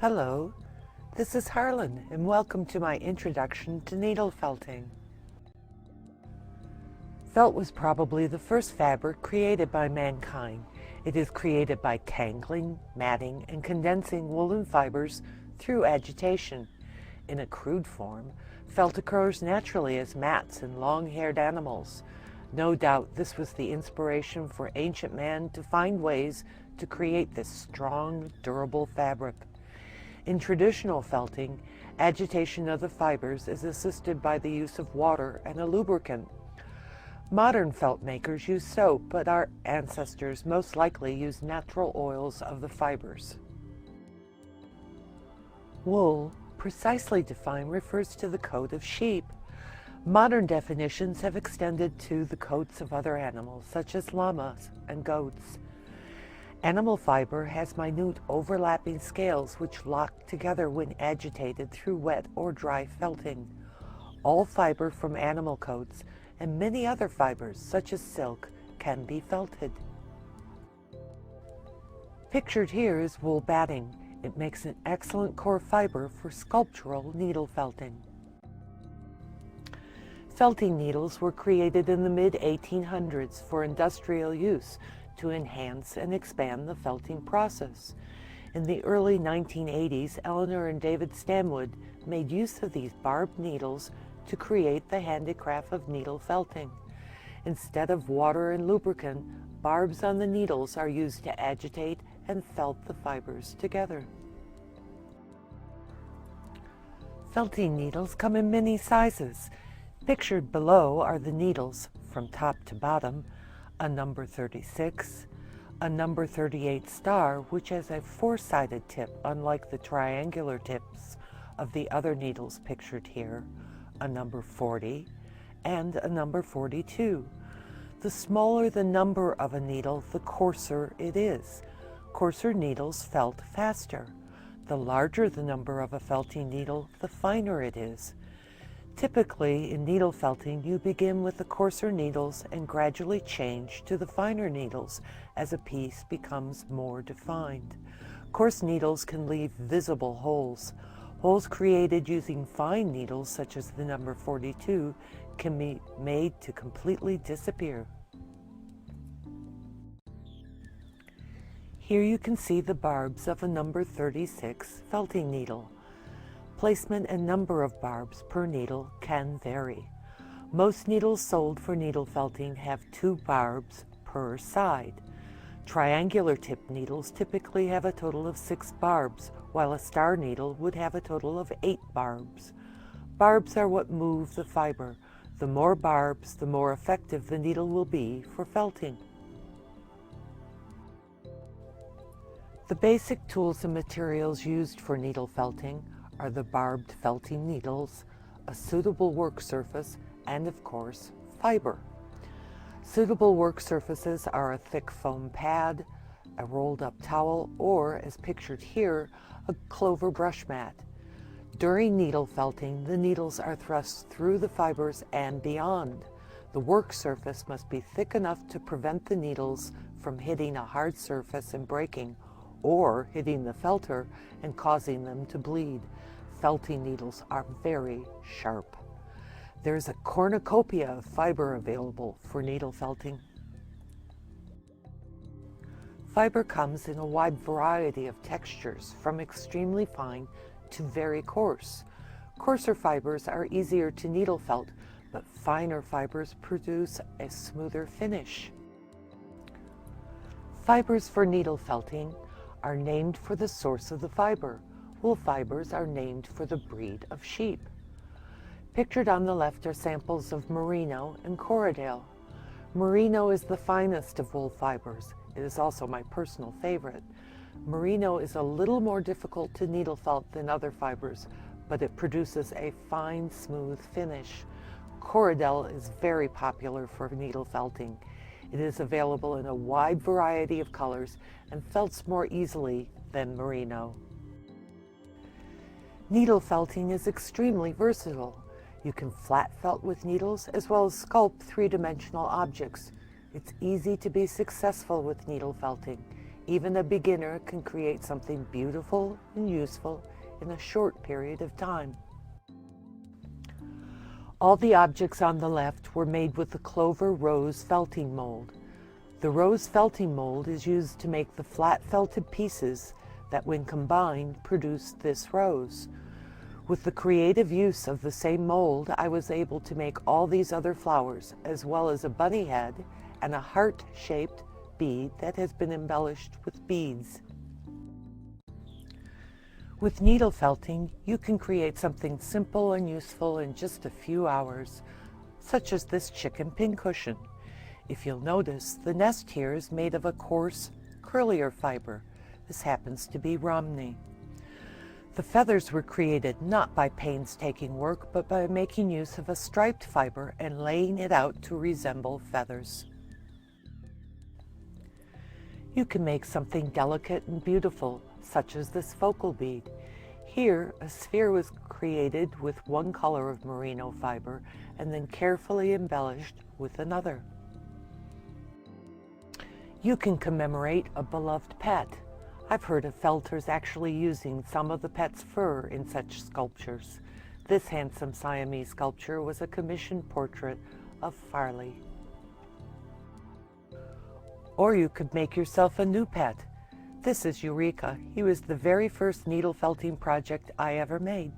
Hello, this is Harlan, and welcome to my introduction to needle felting. Felt was probably the first fabric created by mankind. It is created by tangling, matting, and condensing woolen fibers through agitation. In a crude form, felt occurs naturally as mats in long-haired animals. No doubt this was the inspiration for ancient man to find ways to create this strong, durable fabric. In traditional felting, agitation of the fibers is assisted by the use of water and a lubricant. Modern felt makers use soap, but our ancestors most likely used natural oils of the fibers. Wool, precisely defined, refers to the coat of sheep. Modern definitions have extended to the coats of other animals, such as llamas and goats. Animal fiber has minute overlapping scales which lock together when agitated through wet or dry felting. All fiber from animal coats and many other fibers, such as silk, can be felted. Pictured here is wool batting. It makes an excellent core fiber for sculptural needle felting. Felting needles were created in the mid-1800s for industrial use to enhance and expand the felting process. In the early 1980s, Eleanor and David Stanwood made use of these barbed needles to create the handicraft of needle felting. Instead of water and lubricant, barbs on the needles are used to agitate and felt the fibers together. Felting needles come in many sizes. Pictured below are the needles from top to bottom, a number 36, a number 38 star, which has a four-sided tip, unlike the triangular tips of the other needles pictured here, a number 40, and a number 42. The smaller the number of a needle, the coarser it is. Coarser needles felt faster. The larger the number of a felting needle, the finer it is. Typically, in needle felting, you begin with the coarser needles and gradually change to the finer needles as a piece becomes more defined. Coarse needles can leave visible holes. Holes created using fine needles, such as the number 42, can be made to completely disappear. Here you can see the barbs of a number 36 felting needle. Placement and number of barbs per needle can vary. Most needles sold for needle felting have 2 barbs per side. Triangular tip needles typically have a total of 6 barbs, while a star needle would have a total of 8 barbs. Barbs are what move the fiber. The more barbs, the more effective the needle will be for felting. The basic tools and materials used for needle felting are the barbed felting needles, a suitable work surface, and of course, fiber. Suitable work surfaces are a thick foam pad, a rolled up towel, or, as pictured here, a clover brush mat. During needle felting, the needles are thrust through the fibers and beyond. The work surface must be thick enough to prevent the needles from hitting a hard surface and breaking, or hitting the felter and causing them to bleed. Felting needles are very sharp. There's a cornucopia of fiber available for needle felting. Fiber comes in a wide variety of textures, from extremely fine to very coarse. Coarser fibers are easier to needle felt, but finer fibers produce a smoother finish. Fibers for needle felting are named for the source of the fiber. Wool fibers are named for the breed of sheep. Pictured on the left are samples of merino and corriedale. Merino is the finest of wool fibers. It is also my personal favorite. Merino is a little more difficult to needle felt than other fibers, but it produces a fine, smooth finish. Corriedale is very popular for needle felting. It is available in a wide variety of colors and felts more easily than merino. Needle felting is extremely versatile. You can flat felt with needles as well as sculpt three-dimensional objects. It's easy to be successful with needle felting. even a beginner can create something beautiful and useful in a short period of time. All the objects on the left were made with the clover rose felting mold. The rose felting mold is used to make the flat felted pieces that, when combined, produce this rose. With the creative use of the same mold, I was able to make all these other flowers, as well as a bunny head and a heart-shaped bead that has been embellished with beads. With needle felting, you can create something simple and useful in just a few hours, such as this chicken pincushion. If you'll notice, the nest here is made of a coarse, curlier fiber. This happens to be Romney. The feathers were created not by painstaking work, but by making use of a striped fiber and laying it out to resemble feathers. You can make something delicate and beautiful, such as this focal bead. Here, a sphere was created with one color of merino fiber and then carefully embellished with another. You can commemorate a beloved pet. I've heard of felters actually using some of the pet's fur in such sculptures. This handsome Siamese sculpture was a commissioned portrait of Farley. Or you could make yourself a new pet. This is Eureka. He was the very first needle felting project I ever made.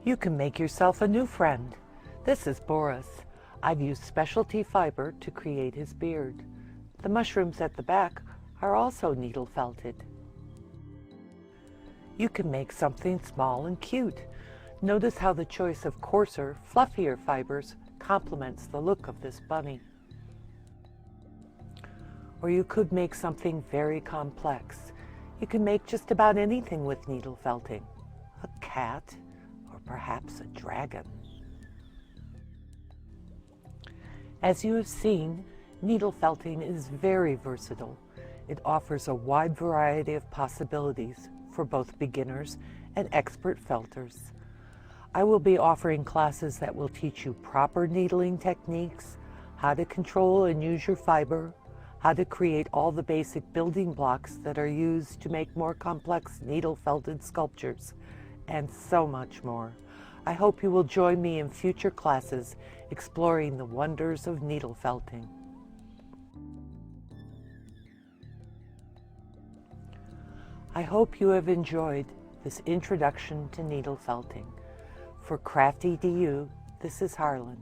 You can make yourself a new friend. This is Boris. I've used specialty fiber to create his beard. The mushrooms at the back are also needle felted. You can make something small and cute. Notice how the choice of coarser, fluffier fibers complements the look of this bunny. Or you could make something very complex. You can make just about anything with needle felting. A cat, or perhaps a dragon. As you have seen, needle felting is very versatile. It offers a wide variety of possibilities for both beginners and expert felters. I will be offering classes that will teach you proper needling techniques, how to control and use your fiber, how to create all the basic building blocks that are used to make more complex needle felted sculptures, and so much more. I hope you will join me in future classes exploring the wonders of needle felting. I hope you have enjoyed this introduction to needle felting. For CraftArtEDU, this is Harlan.